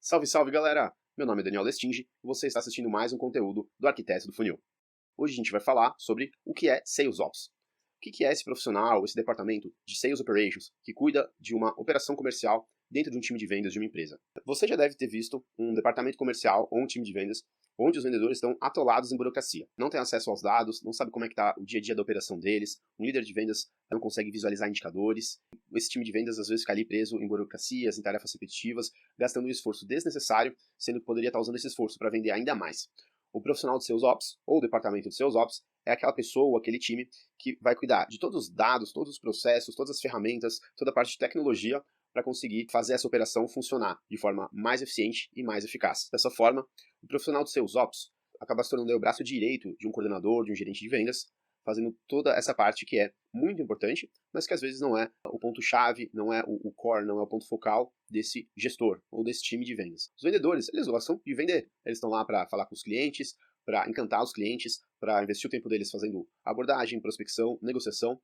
Salve, salve, galera! Meu nome é Daniel Lestinge e você está assistindo mais um conteúdo do Arquiteto do Funil. Hoje a gente vai falar sobre o que é Sales Ops. O que é esse profissional, esse departamento de Sales Operations que cuida de uma operação comercial dentro de um time de vendas de uma empresa. Você já deve ter visto um departamento comercial ou um time de vendas onde os vendedores estão atolados em burocracia. Não têm acesso aos dados, não sabe como é que está o dia a dia da operação deles, um líder de vendas não consegue visualizar indicadores. Esse time de vendas às vezes fica ali preso em burocracias, em tarefas repetitivas, gastando um esforço desnecessário, sendo que poderia estar usando esse esforço para vender ainda mais. O profissional de Sales Ops, ou o departamento de Sales Ops, é aquela pessoa, aquele time que vai cuidar de todos os dados, todos os processos, todas as ferramentas, toda a parte de tecnologia para conseguir fazer essa operação funcionar de forma mais eficiente e mais eficaz. Dessa forma, o profissional de Sales Ops acaba se tornando o braço direito de um coordenador, de um gerente de vendas, fazendo toda essa parte que é muito importante, mas que às vezes não é o ponto-chave, não é o core, não é o ponto focal desse gestor ou desse time de vendas. Os vendedores, eles gostam de vender. Eles estão lá para falar com os clientes, para encantar os clientes, para investir o tempo deles fazendo abordagem, prospecção, negociação.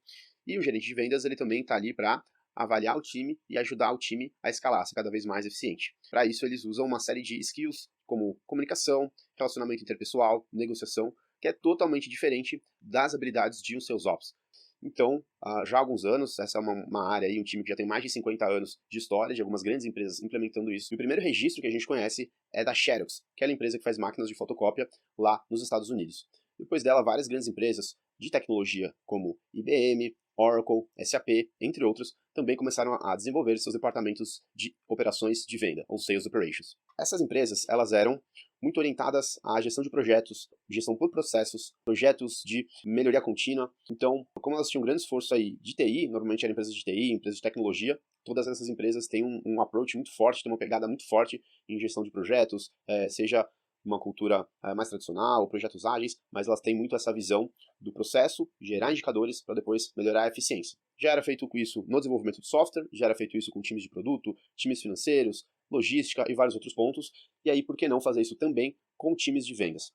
E o gerente de vendas, ele também está ali para avaliar o time e ajudar o time a escalar, ser cada vez mais eficiente. Para isso, eles usam uma série de skills, como comunicação, relacionamento interpessoal, negociação, que é totalmente diferente das habilidades de um Sales Ops. Então, já há alguns anos, essa é uma área aí, um time que já tem mais de 50 anos de história, de algumas grandes empresas implementando isso. E o primeiro registro que a gente conhece é da Xerox, que é a empresa que faz máquinas de fotocópia lá nos Estados Unidos. Depois dela, várias grandes empresas de tecnologia, como IBM, Oracle, SAP, entre outros, também começaram a desenvolver seus departamentos de operações de venda, ou Sales Operations. Essas empresas, elas eram muito orientadas à gestão de projetos, gestão por processos, projetos de melhoria contínua. Então, como elas tinham um grande esforço aí de TI, normalmente eram empresas de TI, empresas de tecnologia, todas essas empresas têm um approach muito forte, têm uma pegada muito forte em gestão de projetos, seja uma cultura mais tradicional, projetos ágeis, mas elas têm muito essa visão do processo, gerar indicadores para depois melhorar a eficiência. Já era feito com isso no desenvolvimento de software, já era feito isso com times de produto, times financeiros, logística e vários outros pontos, e aí por que não fazer isso também com times de vendas?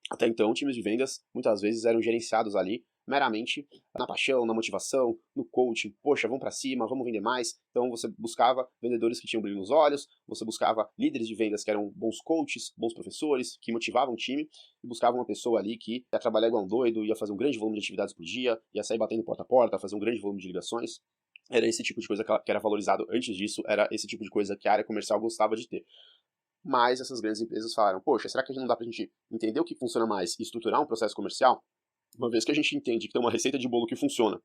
Até então, times de vendas muitas vezes eram gerenciados ali meramente na paixão, na motivação, no coaching. Poxa, vamos para cima, vamos vender mais. Então você buscava vendedores que tinham brilho nos olhos, você buscava líderes de vendas que eram bons coaches, bons professores, que motivavam o time, e buscava uma pessoa ali que ia trabalhar igual um doido, ia fazer um grande volume de atividades por dia, ia sair batendo porta a porta, fazer um grande volume de ligações. Era esse tipo de coisa que era valorizado antes disso, era esse tipo de coisa que a área comercial gostava de ter. Mas essas grandes empresas falaram, poxa, será que não dá pra gente entender o que funciona mais e estruturar um processo comercial? Uma vez que a gente entende que tem uma receita de bolo que funciona,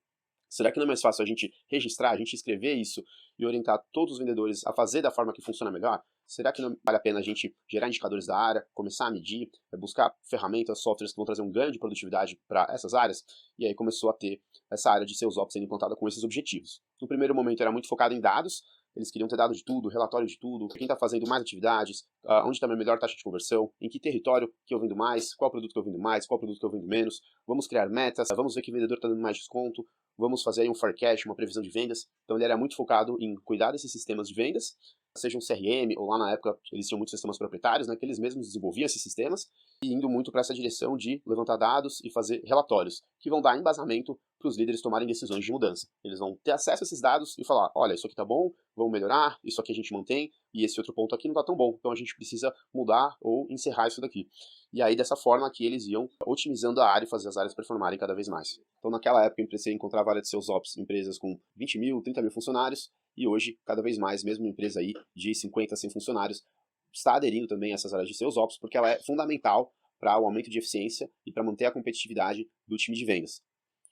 será que não é mais fácil a gente registrar, a gente escrever isso e orientar todos os vendedores a fazer da forma que funciona melhor? Será que não vale a pena a gente gerar indicadores da área, começar a medir, buscar ferramentas, softwares que vão trazer um ganho de produtividade para essas áreas? E aí começou a ter essa área de Sales Ops sendo implantada com esses objetivos. No primeiro momento era muito focado em dados, eles queriam ter dado de tudo, relatório de tudo, quem está fazendo mais atividades, onde está a minha melhor taxa de conversão, em que território que eu vendo mais, qual produto que eu vendo mais, qual produto que eu vendo menos, vamos criar metas, vamos ver que vendedor está dando mais desconto, vamos fazer aí um forecast, uma previsão de vendas. Então ele era muito focado em cuidar desses sistemas de vendas, seja um CRM, ou lá na época eles tinham muitos sistemas proprietários, né, que eles mesmos desenvolviam esses sistemas, e indo muito para essa direção de levantar dados e fazer relatórios, que vão dar embasamento para os líderes tomarem decisões de mudança. Eles vão ter acesso a esses dados e falar, olha, isso aqui tá bom, vamos melhorar, isso aqui a gente mantém, e esse outro ponto aqui não tá tão bom, então a gente precisa mudar ou encerrar isso daqui. E aí, dessa forma que eles iam otimizando a área e fazer as áreas performarem cada vez mais. Então, naquela época, você encontrava a área de Sales Ops, empresas com 20 mil, 30 mil funcionários, e hoje, cada vez mais, mesmo uma empresa aí de 50, 100 funcionários, está aderindo também a essas áreas de Sales Ops, porque ela é fundamental para o aumento de eficiência e para manter a competitividade do time de vendas.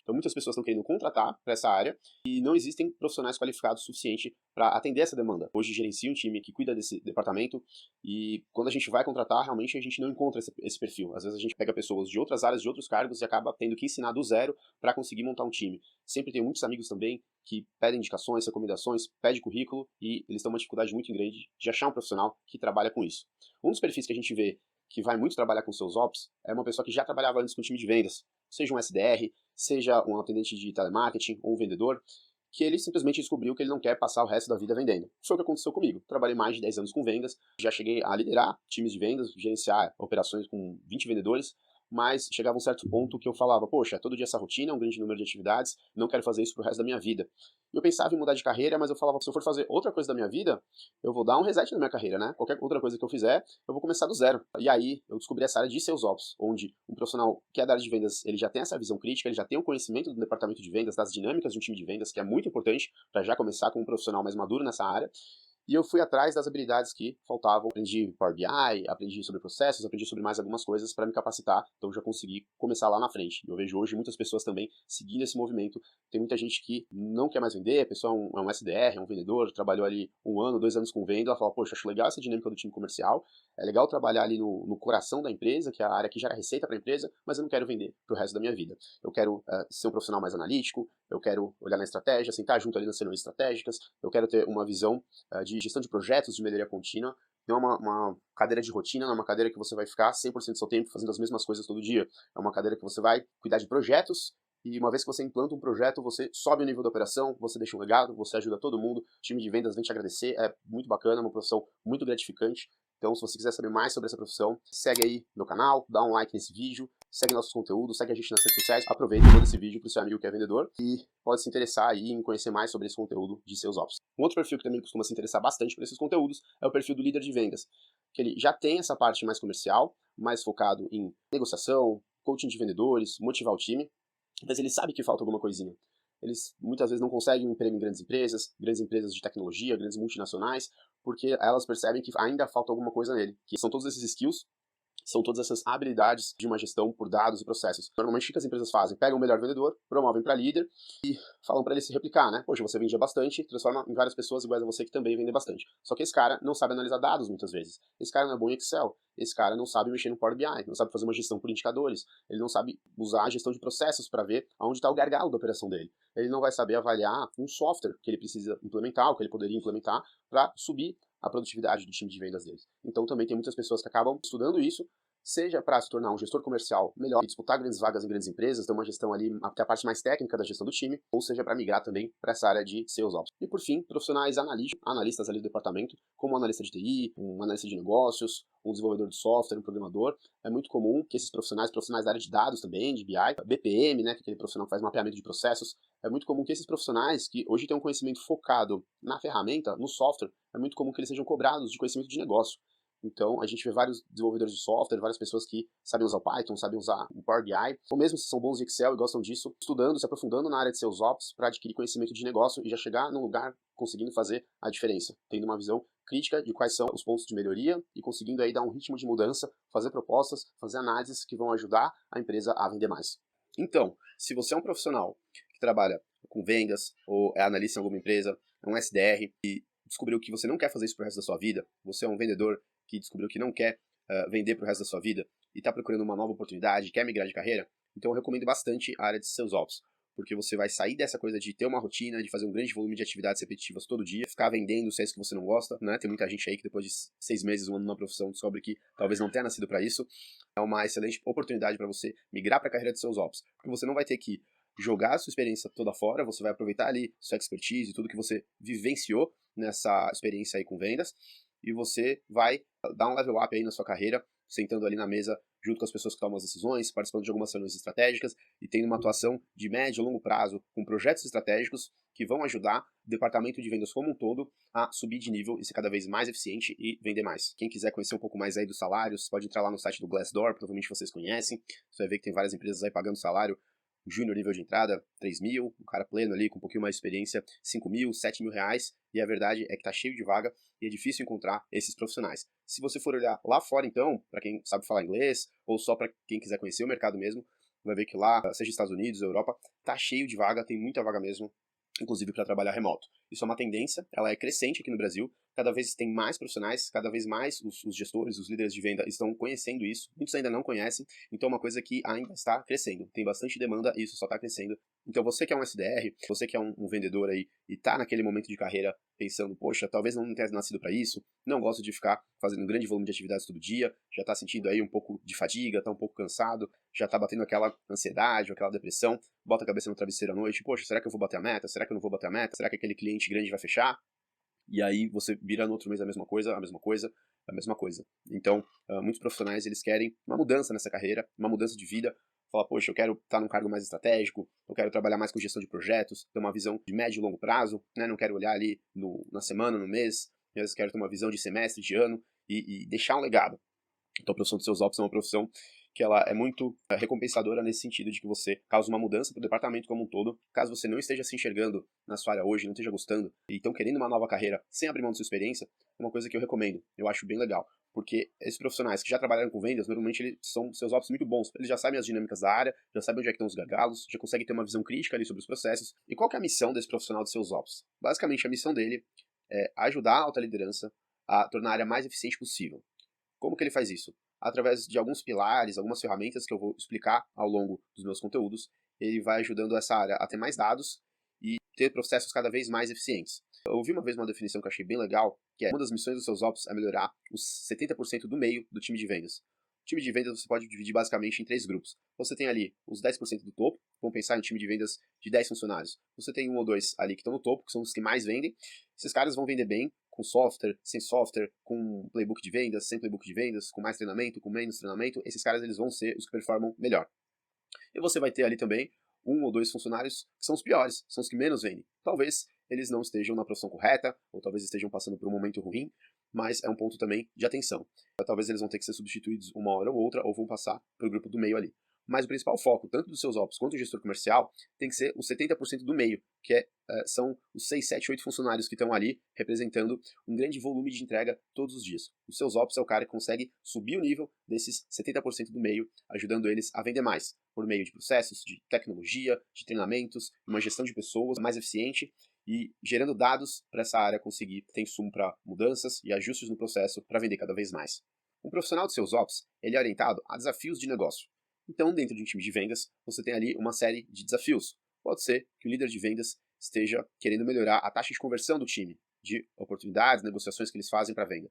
Então, muitas pessoas estão querendo contratar para essa área e não existem profissionais qualificados o suficiente para atender essa demanda. Hoje, gerencia um time que cuida desse departamento e quando a gente vai contratar, realmente a gente não encontra esse perfil. Às vezes a gente pega pessoas de outras áreas, de outros cargos e acaba tendo que ensinar do zero para conseguir montar um time. Sempre tem muitos amigos também que pedem indicações, recomendações, pedem currículo e eles têm uma dificuldade muito grande de achar um profissional que trabalha com isso. Um dos perfis que a gente vê que vai muito trabalhar com seus ops é uma pessoa que já trabalhava antes com time de vendas, seja um SDR, seja um atendente de telemarketing ou um vendedor, que ele simplesmente descobriu que ele não quer passar o resto da vida vendendo. Foi o que aconteceu comigo. Trabalhei mais de 10 anos com vendas, já cheguei a liderar times de vendas, gerenciar operações com 20 vendedores, mas chegava um certo ponto que eu falava, poxa, todo dia essa rotina, é um grande número de atividades, não quero fazer isso pro resto da minha vida. E eu pensava em mudar de carreira, mas eu falava, se eu for fazer outra coisa da minha vida, eu vou dar um reset na minha carreira, né? Qualquer outra coisa que eu fizer, eu vou começar do zero. E aí, eu descobri essa área de Sales Ops, onde um profissional que é da área de vendas, ele já tem essa visão crítica, ele já tem um conhecimento do departamento de vendas, das dinâmicas de um time de vendas, que é muito importante para já começar com um profissional mais maduro nessa área. E eu fui atrás das habilidades que faltavam. Aprendi Power BI, aprendi sobre processos, aprendi sobre mais algumas coisas para me capacitar. Então já consegui começar lá na frente. Eu vejo hoje muitas pessoas também seguindo esse movimento. Tem muita gente que não quer mais vender, a pessoa é um SDR, é um vendedor, trabalhou ali 1 ano, 2 anos com venda, ela fala, poxa, acho legal essa dinâmica do time comercial, é legal trabalhar ali no coração da empresa, que é a área que gera receita para a empresa, mas eu não quero vender pro resto da minha vida. Eu quero ser um profissional mais analítico, eu quero olhar na estratégia, sentar junto ali nas reuniões estratégicas, eu quero ter uma visão de gestão de projetos, de melhoria contínua. Não é uma cadeira de rotina, não é uma cadeira que você vai ficar 100% do seu tempo fazendo as mesmas coisas todo dia. É uma cadeira que você vai cuidar de projetos, e uma vez que você implanta um projeto, você sobe o nível da operação, você deixa um legado, você ajuda todo mundo, o time de vendas vem te agradecer, é muito bacana, é uma profissão muito gratificante. Então, se você quiser saber mais sobre essa profissão, segue aí meu canal, dá um like nesse vídeo, segue nossos conteúdos, segue a gente nas redes sociais, aproveita e manda esse vídeo pro seu amigo que é vendedor e pode se interessar aí em conhecer mais sobre esse conteúdo de Sales Ops. Um outro perfil que também costuma se interessar bastante por esses conteúdos é o perfil do líder de vendas, que ele já tem essa parte mais comercial, mais focado em negociação, coaching de vendedores, motivar o time, mas ele sabe que falta alguma coisinha. Eles muitas vezes não conseguem um emprego em grandes empresas de tecnologia, grandes multinacionais, porque elas percebem que ainda falta alguma coisa nele, que são todos esses skills, são todas essas habilidades de uma gestão por dados e processos. Normalmente o que as empresas fazem? Pegam o melhor vendedor, promovem para líder e falam para ele se replicar, né? Poxa, você vendia bastante, transforma em várias pessoas iguais a você que também vendem bastante. Só que esse cara não sabe analisar dados muitas vezes. Esse cara não é bom em Excel. Esse cara não sabe mexer no Power BI, não sabe fazer uma gestão por indicadores. Ele não sabe usar a gestão de processos para ver aonde está o gargalo da operação dele. Ele não vai saber avaliar um software que ele precisa implementar, ou que ele poderia implementar para subir a produtividade do time de vendas deles. Então também tem muitas pessoas que acabam estudando isso, seja para se tornar um gestor comercial melhor e disputar grandes vagas em grandes empresas, ter uma gestão ali, até a parte mais técnica da gestão do time, ou seja para migrar também para essa área de Sales Ops. E por fim, profissionais analistas ali do departamento, como um analista de TI, um analista de negócios, um desenvolvedor de software, um programador. É muito comum que esses profissionais da área de dados também, de BI, BPM, né, que é aquele profissional que faz mapeamento de processos, é muito comum que esses profissionais que hoje têm um conhecimento focado na ferramenta, no software, é muito comum que eles sejam cobrados de conhecimento de negócio. Então, a gente vê vários desenvolvedores de software, várias pessoas que sabem usar o Python, sabem usar o Power BI, ou mesmo se são bons de Excel e gostam disso, estudando, se aprofundando na área de Sales Ops para adquirir conhecimento de negócio e já chegar num lugar conseguindo fazer a diferença, tendo uma visão crítica de quais são os pontos de melhoria e conseguindo aí dar um ritmo de mudança, fazer propostas, fazer análises que vão ajudar a empresa a vender mais. Então, se você é um profissional que trabalha com vendas ou é analista em alguma empresa, é um SDR e descobriu que você não quer fazer isso pro resto da sua vida, você é um vendedor que descobriu que não quer vender pro resto da sua vida e está procurando uma nova oportunidade, quer migrar de carreira, então eu recomendo bastante a área de Sales Ops, porque você vai sair dessa coisa de ter uma rotina, de fazer um grande volume de atividades repetitivas todo dia, ficar vendendo se é isso que você não gosta, né? Tem muita gente aí que depois de 6 meses, 1 ano na profissão, descobre que talvez não tenha nascido para isso. É uma excelente oportunidade para você migrar para a carreira de Sales Ops, porque você não vai ter que jogar a sua experiência toda fora, você vai aproveitar ali sua expertise, tudo que você vivenciou nessa experiência aí com vendas, e você vai dar um level up aí na sua carreira, sentando ali na mesa junto com as pessoas que tomam as decisões, participando de algumas reuniões estratégicas e tendo uma atuação de médio e longo prazo com projetos estratégicos que vão ajudar o departamento de vendas como um todo a subir de nível e ser cada vez mais eficiente e vender mais. Quem quiser conhecer um pouco mais aí dos salários, pode entrar lá no site do Glassdoor, provavelmente vocês conhecem. Você vai ver que tem várias empresas aí pagando salário júnior nível de entrada, 3 mil, um cara pleno ali com um pouquinho mais de experiência, 5 mil, 7 mil reais, e a verdade é que tá cheio de vaga e é difícil encontrar esses profissionais. Se você for olhar lá fora então, para quem sabe falar inglês, ou só para quem quiser conhecer o mercado mesmo, vai ver que lá, seja Estados Unidos, Europa, tá cheio de vaga, tem muita vaga mesmo, inclusive para trabalhar remoto. Isso é uma tendência, ela é crescente aqui no Brasil, cada vez tem mais profissionais, cada vez mais os gestores, os líderes de venda estão conhecendo isso, muitos ainda não conhecem, então é uma coisa que ainda está crescendo, tem bastante demanda e isso só está crescendo. Então você que é um SDR, você que é um vendedor aí e está naquele momento de carreira pensando, poxa, talvez não tenha nascido para isso, não gosto de ficar fazendo um grande volume de atividades todo dia, já está sentindo aí um pouco de fadiga, está um pouco cansado, já está batendo aquela ansiedade, aquela depressão, bota a cabeça no travesseiro à noite, poxa, será que eu vou bater a meta? Será que eu não vou bater a meta? Será que aquele cliente grande vai fechar? e aí você vira no outro mês a mesma coisa, a mesma coisa, a mesma coisa. Então, muitos profissionais, eles querem uma mudança nessa carreira, uma mudança de vida, falar, poxa, eu quero estar num cargo mais estratégico, eu quero trabalhar mais com gestão de projetos, ter uma visão de médio e longo prazo, né? Não quero olhar ali na semana, no mês, às vezes quero ter uma visão de semestre, de ano, e deixar um legado. Então a profissão de seus ops é uma profissão que ela é muito recompensadora nesse sentido de que você causa uma mudança para o departamento como um todo. Caso você não esteja se enxergando na sua área hoje, não esteja gostando, e estão querendo uma nova carreira sem abrir mão da sua experiência, é uma coisa que eu recomendo. Eu acho bem legal. Porque esses profissionais que já trabalharam com vendas, normalmente eles são seus ops muito bons. Eles já sabem as dinâmicas da área, já sabem onde é que estão os gargalos, já conseguem ter uma visão crítica ali sobre os processos. E qual que é a missão desse profissional de seus ops? Basicamente, a missão dele é ajudar a alta liderança a tornar a área mais eficiente possível. Como que ele faz isso? Através de alguns pilares, algumas ferramentas que eu vou explicar ao longo dos meus conteúdos, ele vai ajudando essa área a ter mais dados e ter processos cada vez mais eficientes. Eu ouvi uma vez uma definição que eu achei bem legal, que é uma das missões dos seus ops é melhorar os 70% do meio do time de vendas. O time de vendas você pode dividir basicamente em 3 grupos. Você tem ali os 10% do topo, vamos pensar em um time de vendas de 10 funcionários. Você tem 1 ou 2 ali que estão no topo, que são os que mais vendem. Esses caras vão vender bem, com software, sem software, com playbook de vendas, sem playbook de vendas, com mais treinamento, com menos treinamento. Esses caras eles vão ser os que performam melhor. E você vai ter ali também 1 ou 2 funcionários que são os piores, são os que menos vendem. Talvez eles não estejam na profissão correta, ou talvez estejam passando por um momento ruim, mas é um ponto também de atenção. Talvez eles vão ter que ser substituídos uma hora ou outra, ou vão passar para o grupo do meio ali. Mas o principal foco, tanto dos seus ops quanto do gestor comercial, tem que ser os 70% do meio, que são os 6, 7, 8 funcionários que estão ali representando um grande volume de entrega todos os dias. Os seus ops é o cara que consegue subir o nível desses 70% do meio, ajudando eles a vender mais, por meio de processos, de tecnologia, de treinamentos, uma gestão de pessoas mais eficiente e gerando dados para essa área conseguir ter insumo para mudanças e ajustes no processo para vender cada vez mais. Um profissional de seus ops, ele é orientado a desafios de negócio. Então, dentro de um time de vendas, você tem ali uma série de desafios. Pode ser que o líder de vendas esteja querendo melhorar a taxa de conversão do time, de oportunidades, negociações que eles fazem para venda.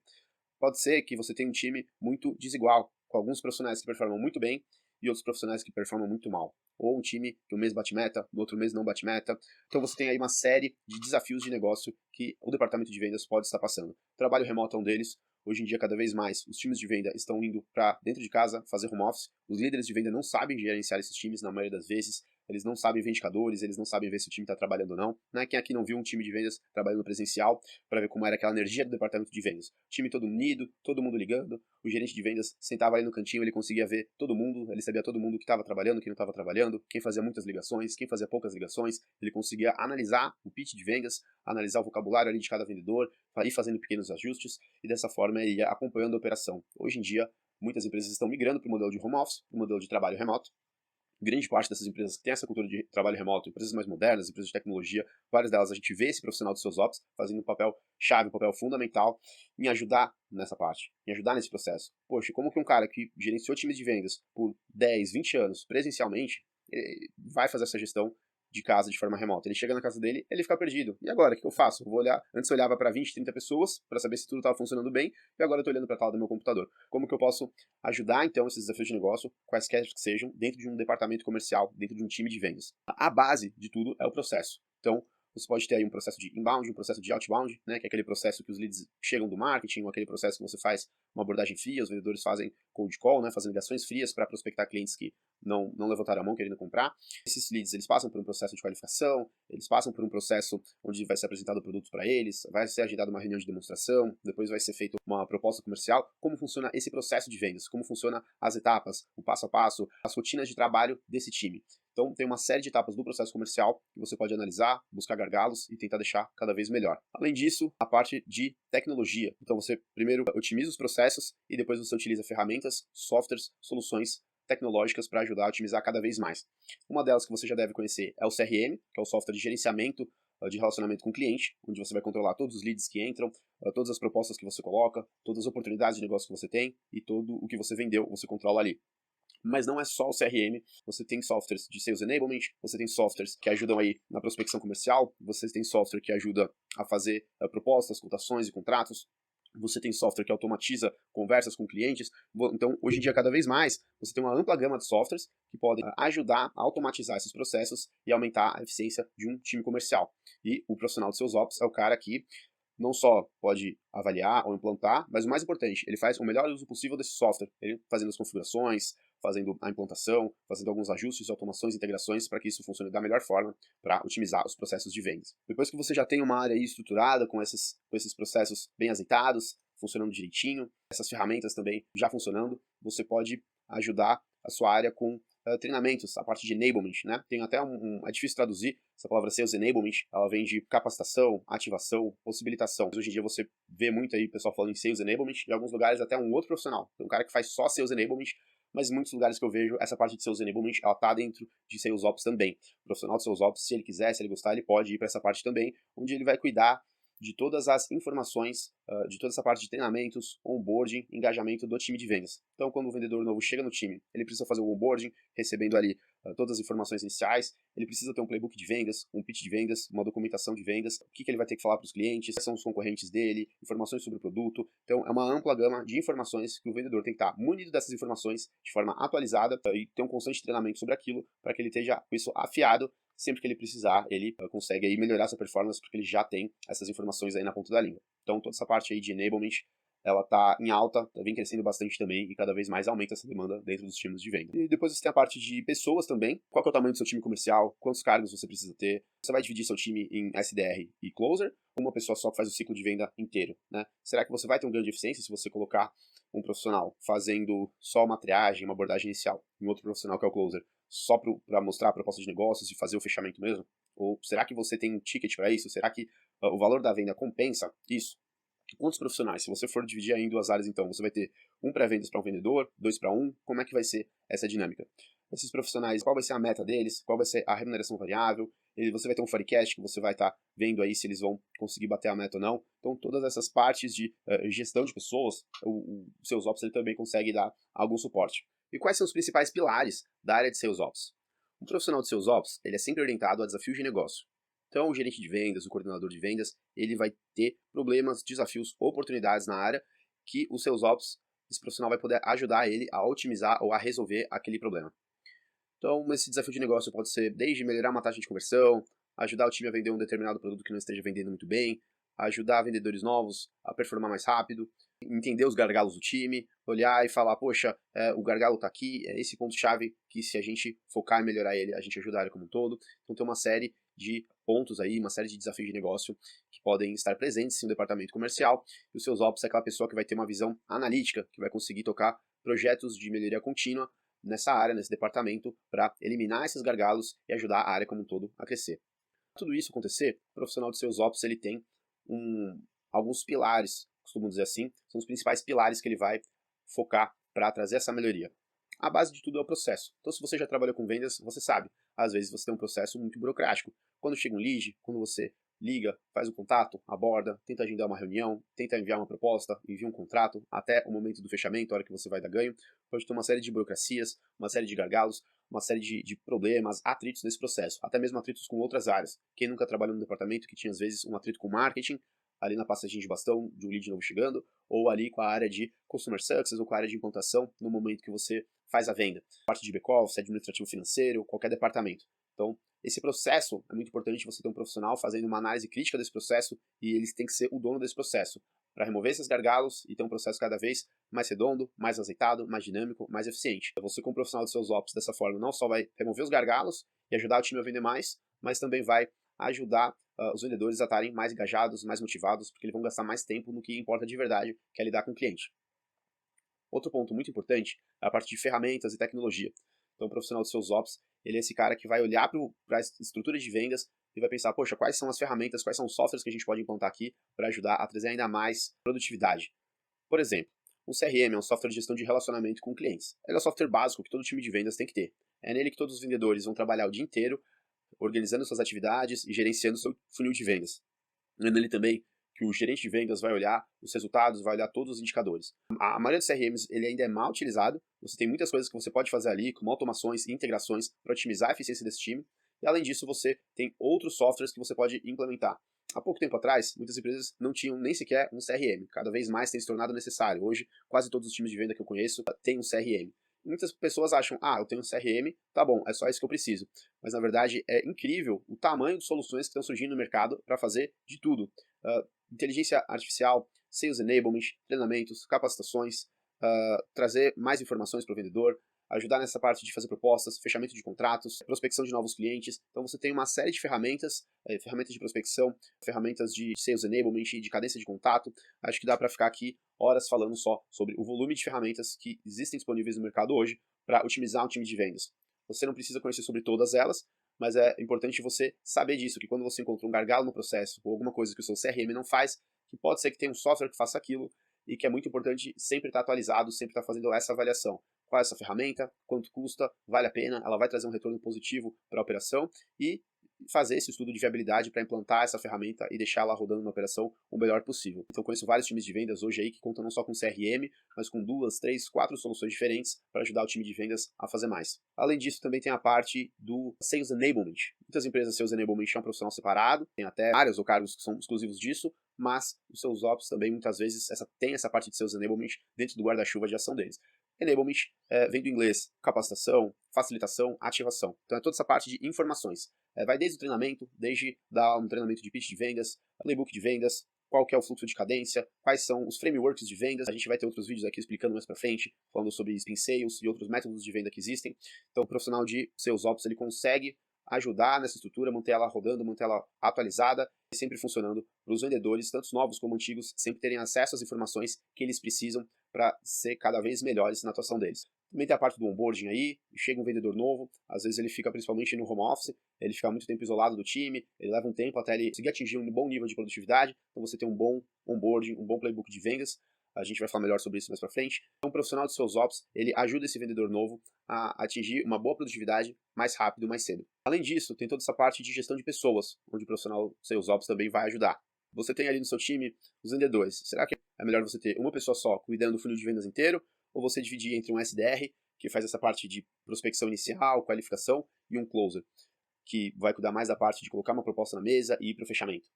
Pode ser que você tenha um time muito desigual, com alguns profissionais que performam muito bem e outros profissionais que performam muito mal. Ou um time que um mês bate meta, no outro mês não bate meta. Então você tem aí uma série de desafios de negócio que o departamento de vendas pode estar passando. O trabalho remoto é um deles. Hoje em dia, cada vez mais, os times de venda estão indo para dentro de casa fazer home office. Os líderes de venda não sabem gerenciar esses times na maioria das vezes. Eles não sabem ver indicadores, eles não sabem ver se o time está trabalhando ou não. Né? Quem aqui não viu um time de vendas trabalhando presencial para ver como era aquela energia do departamento de vendas? O time todo unido, todo mundo ligando. O gerente de vendas sentava ali no cantinho, ele conseguia ver todo mundo, ele sabia todo mundo que estava trabalhando, quem não estava trabalhando, quem fazia muitas ligações, quem fazia poucas ligações. Ele conseguia analisar o pitch de vendas, analisar o vocabulário ali de cada vendedor, ir fazendo pequenos ajustes e dessa forma ele ia acompanhando a operação. Hoje em dia, muitas empresas estão migrando para o modelo de home office, para o modelo de trabalho remoto. Grande parte dessas empresas que tem essa cultura de trabalho remoto, empresas mais modernas, empresas de tecnologia, várias delas a gente vê esse profissional dos seus ops fazendo um papel chave, um papel fundamental em ajudar nessa parte, em ajudar nesse processo. Poxa, como que um cara que gerenciou times de vendas por 10, 20 anos presencialmente vai fazer essa gestão de casa de forma remota? Ele chega na casa dele, ele fica perdido. E agora, o que eu faço? Eu vou olhar, antes eu olhava para 20, 30 pessoas para saber se tudo estava funcionando bem, e agora eu estou olhando para a tela do meu computador. Como que eu posso ajudar então esses desafios de negócio, quaisquer que sejam, dentro de um departamento comercial, dentro de um time de vendas? A base de tudo é o processo. Então, você pode ter aí um processo de inbound, um processo de outbound, né, que é aquele processo que os leads chegam do marketing, ou aquele processo que você faz uma abordagem fria, os vendedores fazem cold call, né, fazem ligações frias para prospectar clientes que não levantaram a mão querendo comprar. Esses leads, eles passam por um processo de qualificação, eles passam por um processo onde vai ser apresentado o produto para eles, vai ser agendada uma reunião de demonstração, depois vai ser feita uma proposta comercial. Como funciona esse processo de vendas? Como funciona as etapas, o passo a passo, as rotinas de trabalho desse time? Então, tem uma série de etapas do processo comercial que você pode analisar, buscar gargalos e tentar deixar cada vez melhor. Além disso, a parte de tecnologia. Então, você primeiro otimiza os processos e depois você utiliza ferramentas, softwares, soluções tecnológicas para ajudar a otimizar cada vez mais. Uma delas que você já deve conhecer é o CRM, que é o software de gerenciamento de relacionamento com o cliente, onde você vai controlar todos os leads que entram, todas as propostas que você coloca, todas as oportunidades de negócio que você tem e tudo o que você vendeu, você controla ali. Mas não é só o CRM, você tem softwares de Sales Enablement, você tem softwares que ajudam aí na prospecção comercial, você tem software que ajuda a fazer propostas, cotações e contratos, você tem software que automatiza conversas com clientes. Então, hoje em dia, cada vez mais, você tem uma ampla gama de softwares que podem ajudar a automatizar esses processos e aumentar a eficiência de um time comercial. E o profissional de seus ops é o cara que não só pode avaliar ou implantar, mas o mais importante, ele faz o melhor uso possível desse software, ele fazendo as configurações, fazendo a implantação, fazendo alguns ajustes, automações, integrações para que isso funcione da melhor forma para otimizar os processos de vendas. Depois que você já tem uma área aí estruturada com esses processos bem azeitados, funcionando direitinho, essas ferramentas também já funcionando, você pode ajudar a sua área com treinamentos, a parte de enablement, né? Tem até é difícil traduzir essa palavra sales enablement, ela vem de capacitação, ativação, possibilitação. Hoje em dia você vê muito aí o pessoal falando em sales enablement, em alguns lugares até um outro profissional. Tem um cara que faz só sales enablement, mas em muitos lugares que eu vejo, essa parte de sales enablement, ela tá dentro de sales ops também. O profissional de sales ops, se ele quiser, se ele gostar, ele pode ir para essa parte também, onde ele vai cuidar de todas as informações, de toda essa parte de treinamentos, onboarding, engajamento do time de vendas. Então, quando o vendedor novo chega no time, ele precisa fazer o onboarding, recebendo ali todas as informações iniciais, ele precisa ter um playbook de vendas, um pitch de vendas, uma documentação de vendas, o que ele vai ter que falar para os clientes, quais são os concorrentes dele, informações sobre o produto. Então, é uma ampla gama de informações que o vendedor tem que estar munido dessas informações de forma atualizada e ter um constante treinamento sobre aquilo para que ele esteja com isso afiado. Sempre que ele precisar, ele consegue aí melhorar sua performance porque ele já tem essas informações aí na ponta da língua. Então, toda essa parte aí de enablement, ela tá em alta, vem crescendo bastante também e cada vez mais aumenta essa demanda dentro dos times de venda. E depois você tem a parte de pessoas também. Qual que é o tamanho do seu time comercial? Quantos cargos você precisa ter? Você vai dividir seu time em SDR e closer? Ou uma pessoa só que faz o ciclo de venda inteiro, né? Será que você vai ter um ganho de eficiência se você colocar um profissional fazendo só uma triagem, uma abordagem inicial, e outro profissional que é o closer, só para mostrar a proposta de negócios e fazer o fechamento mesmo? Ou será que você tem um ticket para isso? Será que o valor da venda compensa isso? Quantos profissionais? Se você for dividir aí em duas áreas, então, você vai ter um pré-vendas para um vendedor, dois para um. Como é que vai ser essa dinâmica? Esses profissionais, qual vai ser a meta deles? Qual vai ser a remuneração variável? E você vai ter um forecast que você vai estar vendo aí se eles vão conseguir bater a meta ou não. Então, todas essas partes de gestão de pessoas, o Sales Ops ele também consegue dar algum suporte. E quais são os principais pilares da área de Sales Ops? Um profissional de Sales Ops, ele é sempre orientado a desafios de negócio. Então, o gerente de vendas, o coordenador de vendas, ele vai ter problemas, desafios, oportunidades na área que o Sales Ops, esse profissional vai poder ajudar ele a otimizar ou a resolver aquele problema. Então, esse desafio de negócio pode ser desde melhorar uma taxa de conversão, ajudar o time a vender um determinado produto que não esteja vendendo muito bem, ajudar vendedores novos a performar mais rápido, entender os gargalos do time, olhar e falar, poxa, o gargalo está aqui, é esse ponto-chave que se a gente focar em melhorar ele, a gente ajuda ele como um todo. Então tem uma série de pontos aí, uma série de desafios de negócio que podem estar presentes no departamento comercial, e os seus ops é aquela pessoa que vai ter uma visão analítica, que vai conseguir tocar projetos de melhoria contínua nessa área, nesse departamento, para eliminar esses gargalos e ajudar a área como um todo a crescer. Para tudo isso acontecer, o profissional de seus ops ele tem alguns pilares, costumo dizer assim, são os principais pilares que ele vai focar para trazer essa melhoria. A base de tudo é o processo. Então, se você já trabalhou com vendas, você sabe, às vezes você tem um processo muito burocrático. Quando chega um lead, quando você liga, faz o contato, aborda, tenta agendar uma reunião, tenta enviar uma proposta, envia um contrato, até o momento do fechamento, a hora que você vai dar ganho, pode ter uma série de burocracias, uma série de gargalos, uma série de problemas, atritos nesse processo, até mesmo atritos com outras áreas. Quem nunca trabalhou num departamento que tinha, às vezes, um atrito com marketing, ali na passagem de bastão de um lead novo chegando, ou ali com a área de Customer Success, ou com a área de implantação, no momento que você faz a venda. Parte de back-office, administrativo financeiro, qualquer departamento. Então, esse processo, é muito importante você ter um profissional fazendo uma análise crítica desse processo e eles têm que ser o dono desse processo, para remover esses gargalos e ter um processo cada vez mais redondo, mais azeitado, mais dinâmico, mais eficiente. Você, como profissional dos seus ops, dessa forma, não só vai remover os gargalos e ajudar o time a vender mais, mas também vai ajudar os vendedores a estarem mais engajados, mais motivados, porque eles vão gastar mais tempo no que importa de verdade, que é lidar com o cliente. Outro ponto muito importante é a parte de ferramentas e tecnologia. Então, o profissional de seus ops, ele é esse cara que vai olhar para a estrutura de vendas e vai pensar, poxa, quais são as ferramentas, quais são os softwares que a gente pode implantar aqui para ajudar a trazer ainda mais produtividade. Por exemplo, um CRM é um software de gestão de relacionamento com clientes. Ele é um software básico que todo time de vendas tem que ter. É nele que todos os vendedores vão trabalhar o dia inteiro, organizando suas atividades e gerenciando seu funil de vendas. É nele também que o gerente de vendas vai olhar os resultados, vai olhar todos os indicadores. A maioria dos CRMs ele ainda é mal utilizado, você tem muitas coisas que você pode fazer ali, como automações e integrações para otimizar a eficiência desse time, e além disso você tem outros softwares que você pode implementar. Há pouco tempo atrás, muitas empresas não tinham nem sequer um CRM, cada vez mais tem se tornado necessário. Hoje, quase todos os times de venda que eu conheço têm um CRM. Muitas pessoas acham, eu tenho um CRM, tá bom, é só isso que eu preciso. Mas na verdade é incrível o tamanho de soluções que estão surgindo no mercado para fazer de tudo. inteligência artificial, sales enablement, treinamentos, capacitações, trazer mais informações para o vendedor, ajudar nessa parte de fazer propostas, fechamento de contratos, prospecção de novos clientes. Então você tem uma série de ferramentas, ferramentas de prospecção, ferramentas de sales enablement, de cadência de contato. Acho que dá para ficar aqui horas falando só sobre o volume de ferramentas que existem disponíveis no mercado hoje para otimizar um time de vendas. Você não precisa conhecer sobre todas elas, mas é importante você saber disso, que quando você encontra um gargalo no processo ou alguma coisa que o seu CRM não faz, que pode ser que tenha um software que faça aquilo, e que é muito importante sempre estar atualizado, sempre estar fazendo essa avaliação. Qual é essa ferramenta, quanto custa, vale a pena, ela vai trazer um retorno positivo para a operação e fazer esse estudo de viabilidade para implantar essa ferramenta e deixar ela rodando na operação o melhor possível. Então conheço vários times de vendas hoje aí que contam não só com CRM, mas com 2, 3, 4 soluções diferentes para ajudar o time de vendas a fazer mais. Além disso, também tem a parte do Sales Enablement. Muitas empresas Sales Enablement é um profissional separado, tem até áreas ou cargos que são exclusivos disso, mas os seus ops também muitas vezes tem essa parte de Sales Enablement dentro do guarda-chuva de ação deles. Enablement vem do inglês capacitação, facilitação, ativação. Então é toda essa parte de informações. Vai desde o treinamento, desde dar um treinamento de pitch de vendas, playbook de vendas, qual que é o fluxo de cadência, quais são os frameworks de vendas. A gente vai ter outros vídeos aqui explicando mais pra frente, falando sobre spin sales e outros métodos de venda que existem. Então o profissional de Sales Ops, ele consegue ajudar nessa estrutura, manter ela rodando, manter ela atualizada e sempre funcionando para os vendedores, tanto novos como antigos, sempre terem acesso às informações que eles precisam para ser cada vez melhores na atuação deles. Também tem a parte do onboarding aí, chega um vendedor novo, às vezes ele fica principalmente no home office, ele fica muito tempo isolado do time, ele leva um tempo até ele conseguir atingir um bom nível de produtividade, então você tem um bom onboarding, um bom playbook de vendas. A gente vai falar melhor sobre isso mais pra frente. Então, um profissional de seus ops, ele ajuda esse vendedor novo a atingir uma boa produtividade mais rápido, mais cedo. Além disso, tem toda essa parte de gestão de pessoas, onde o profissional de seus ops também vai ajudar. Você tem ali no seu time os vendedores. Será que é melhor você ter uma pessoa só cuidando do funil de vendas inteiro, ou você dividir entre um SDR, que faz essa parte de prospecção inicial, qualificação, e um closer, que vai cuidar mais da parte de colocar uma proposta na mesa e ir para o fechamento?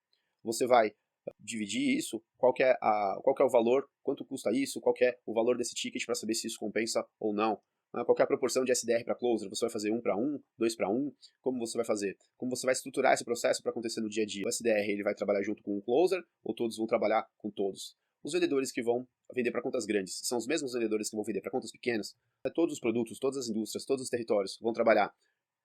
Você vai dividir isso, qual que é o valor, quanto custa isso, qual que é o valor desse ticket para saber se isso compensa ou não. Qual que é a proporção de SDR para closer? Você vai fazer 1 para 1, 2 para 1? Como você vai fazer? Como você vai estruturar esse processo para acontecer no dia a dia? O SDR ele vai trabalhar junto com o closer ou todos vão trabalhar com todos? Os vendedores que vão vender para contas grandes são os mesmos vendedores que vão vender para contas pequenas? Todos os produtos, todas as indústrias, todos os territórios vão trabalhar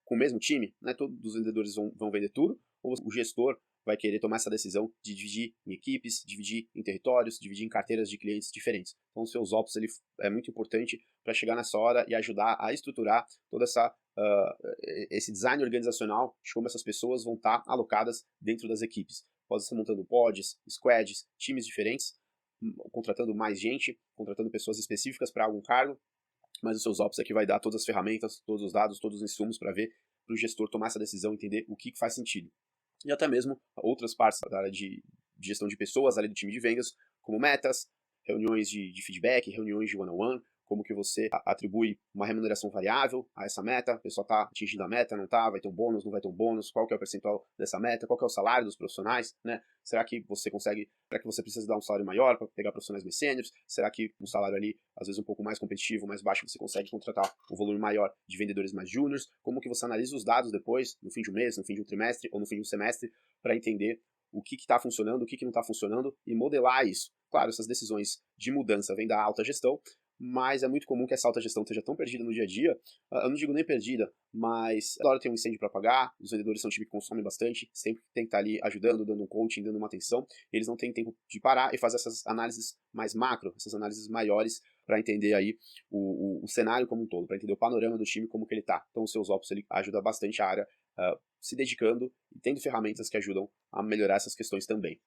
com o mesmo time? Todos os vendedores vão vender tudo? Ou o gestor vai querer tomar essa decisão de dividir em equipes, dividir em territórios, dividir em carteiras de clientes diferentes? Então, os seus ops ele é muito importante para chegar nessa hora e ajudar a estruturar toda esse design organizacional de como essas pessoas vão estar alocadas dentro das equipes. Pode estar montando pods, squads, times diferentes, contratando mais gente, contratando pessoas específicas para algum cargo, mas os seus ops aqui vai dar todas as ferramentas, todos os dados, todos os insumos para ver, para o gestor tomar essa decisão, entender o que faz sentido. E até mesmo outras partes da área de gestão de pessoas, ali do time de vendas, como metas, reuniões de feedback, reuniões de one-on-one, como que você atribui uma remuneração variável a essa meta, a pessoa está atingindo a meta, não está, vai ter um bônus, não vai ter um bônus, qual que é o percentual dessa meta, qual que é o salário dos profissionais, né? Será que você precisa dar um salário maior para pegar profissionais mais sêniores? Será que um salário ali, às vezes um pouco mais competitivo, mais baixo, você consegue contratar um volume maior de vendedores mais júniores? Como que você analisa os dados depois, no fim de um mês, no fim de um trimestre ou no fim de um semestre, para entender o que está funcionando, o que não está funcionando e modelar isso? Claro, essas decisões de mudança vêm da alta gestão, mas é muito comum que essa alta gestão esteja tão perdida no dia a dia, eu não digo nem perdida, mas toda hora tem um incêndio para apagar, os vendedores são um time que consomem bastante, sempre tem que estar ali ajudando, dando um coaching, dando uma atenção, eles não têm tempo de parar e fazer essas análises mais macro, essas análises maiores para entender aí o cenário como um todo, para entender o panorama do time como que ele está. Então os seus ops ele ajuda bastante a área, se dedicando e tendo ferramentas que ajudam a melhorar essas questões também.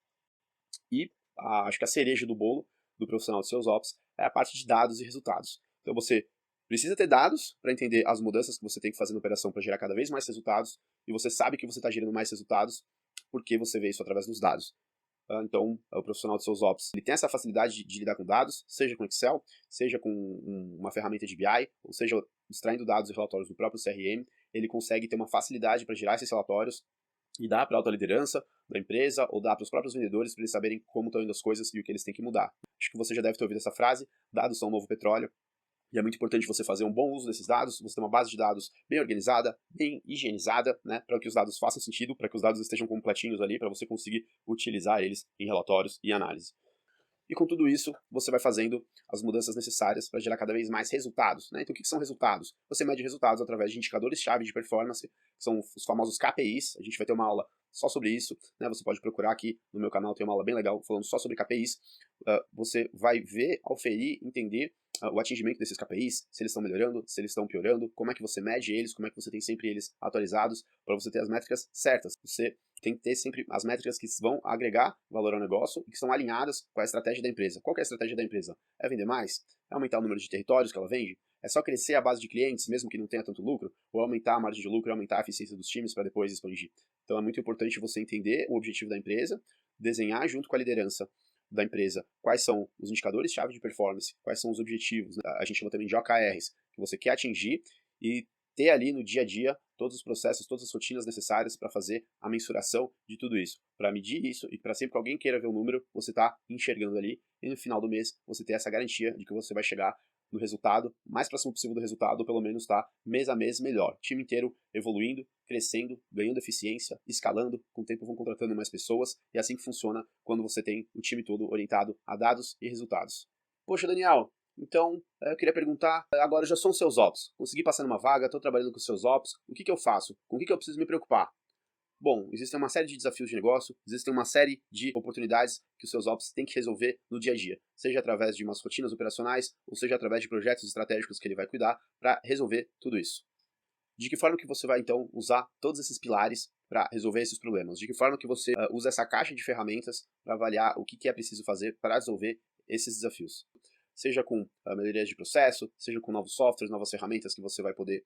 E acho que a cereja do bolo do profissional de seus ops é a parte de dados e resultados. Então você precisa ter dados para entender as mudanças que você tem que fazer na operação para gerar cada vez mais resultados, e você sabe que você está gerando mais resultados porque você vê isso através dos dados. Então, o profissional de seus ops ele tem essa facilidade de lidar com dados, seja com Excel, seja com uma ferramenta de BI, ou seja, extraindo dados e relatórios do próprio CRM, ele consegue ter uma facilidade para gerar esses relatórios e dar para a alta liderança da empresa ou dar para os próprios vendedores para eles saberem como estão indo as coisas e o que eles têm que mudar. Acho que você já deve ter ouvido essa frase: dados são o novo petróleo. E é muito importante você fazer um bom uso desses dados, você ter uma base de dados bem organizada, bem higienizada, né, para que os dados façam sentido, para que os dados estejam completinhos ali, para você conseguir utilizar eles em relatórios e análise. E com tudo isso, você vai fazendo as mudanças necessárias para gerar cada vez mais resultados, né? Então, o que são resultados? Você mede resultados através de indicadores-chave de performance, que são os famosos KPIs. A gente vai ter uma aula só sobre isso, né? Você pode procurar aqui no meu canal, tem uma aula bem legal falando só sobre KPIs. Você vai ver, auferir, entender o atingimento desses KPIs, se eles estão melhorando, se eles estão piorando, como é que você mede eles, como é que você tem sempre eles atualizados, para você ter as métricas certas. Você tem que ter sempre as métricas que vão agregar valor ao negócio e que são alinhadas com a estratégia da empresa. Qual que é a estratégia da empresa? É vender mais? É aumentar o número de territórios que ela vende? É só crescer a base de clientes, mesmo que não tenha tanto lucro? Ou aumentar a margem de lucro e aumentar a eficiência dos times para depois expandir? Então é muito importante você entender o objetivo da empresa, desenhar junto com a liderança da empresa quais são os indicadores-chave de performance, quais são os objetivos, né? A gente chama também de OKRs, que você quer atingir, e ter ali no dia a dia todos os processos, todas as rotinas necessárias para fazer a mensuração de tudo isso, para medir isso e para sempre que alguém queira ver o número, você está enxergando ali e no final do mês você ter essa garantia de que você vai chegar no resultado, mais próximo possível do resultado, ou pelo menos tá mês a mês melhor. O time inteiro evoluindo, crescendo, ganhando eficiência, escalando, com o tempo vão contratando mais pessoas, e é assim que funciona quando você tem o time todo orientado a dados e resultados. Poxa, Daniel, então eu queria perguntar, agora eu já sou um seus ops, consegui passar numa vaga, estou trabalhando com seus ops, o que eu faço? Com o que eu preciso me preocupar? Bom, existem uma série de desafios de negócio, existem uma série de oportunidades que os seus ops têm que resolver no dia a dia, seja através de umas rotinas operacionais, ou seja através de projetos estratégicos que ele vai cuidar para resolver tudo isso. De que forma que você vai, então, usar todos esses pilares para resolver esses problemas? De que forma que você usa essa caixa de ferramentas para avaliar o que é preciso fazer para resolver esses desafios? Seja com melhorias de processo, seja com novos softwares, novas ferramentas que você vai poder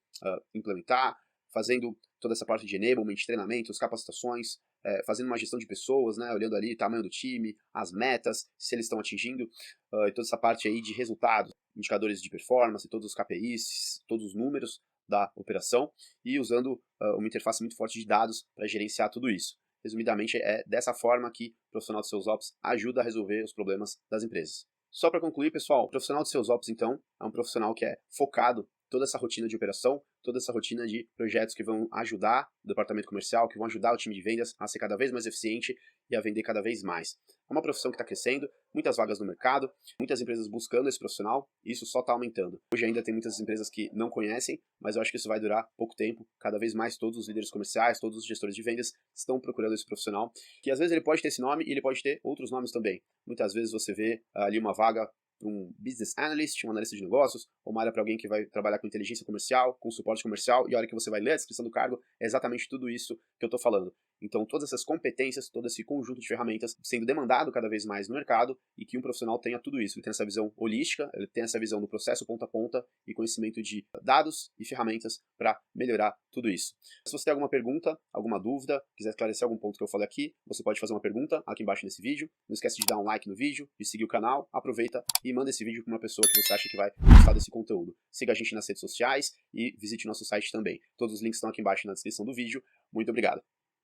implementar, fazendo toda essa parte de enablement, treinamentos, capacitações, fazendo uma gestão de pessoas, né, olhando ali o tamanho do time, as metas, se eles estão atingindo, e toda essa parte aí de resultados, indicadores de performance, todos os KPIs, todos os números da operação, e usando uma interface muito forte de dados para gerenciar tudo isso. Resumidamente, é dessa forma que o profissional de seus ops ajuda a resolver os problemas das empresas. Só para concluir, pessoal, o profissional de seus ops, então, é um profissional que é focado toda essa rotina de operação, toda essa rotina de projetos que vão ajudar o departamento comercial, que vão ajudar o time de vendas a ser cada vez mais eficiente e a vender cada vez mais. É uma profissão que está crescendo, muitas vagas no mercado, muitas empresas buscando esse profissional, e isso só está aumentando. Hoje ainda tem muitas empresas que não conhecem, mas eu acho que isso vai durar pouco tempo. Cada vez mais todos os líderes comerciais, todos os gestores de vendas estão procurando esse profissional, que às vezes ele pode ter esse nome e ele pode ter outros nomes também. Muitas vezes você vê ali uma vaga para um business analyst, um analista de negócios, ou uma área para alguém que vai trabalhar com inteligência comercial, com suporte comercial, e a hora que você vai ler a descrição do cargo, é exatamente tudo isso que eu estou falando. Então, todas essas competências, todo esse conjunto de ferramentas sendo demandado cada vez mais no mercado, e que um profissional tenha tudo isso. Ele tem essa visão holística, ele tem essa visão do processo ponta a ponta, e conhecimento de dados e ferramentas para melhorar tudo isso. Se você tem alguma pergunta, alguma dúvida, quiser esclarecer algum ponto que eu falei aqui, você pode fazer uma pergunta aqui embaixo nesse vídeo. Não esquece de dar um like no vídeo, de seguir o canal, aproveita e manda esse vídeo para uma pessoa que você acha que vai gostar desse conteúdo. Siga a gente nas redes sociais e visite o nosso site também. Todos os links estão aqui embaixo na descrição do vídeo. Muito obrigado.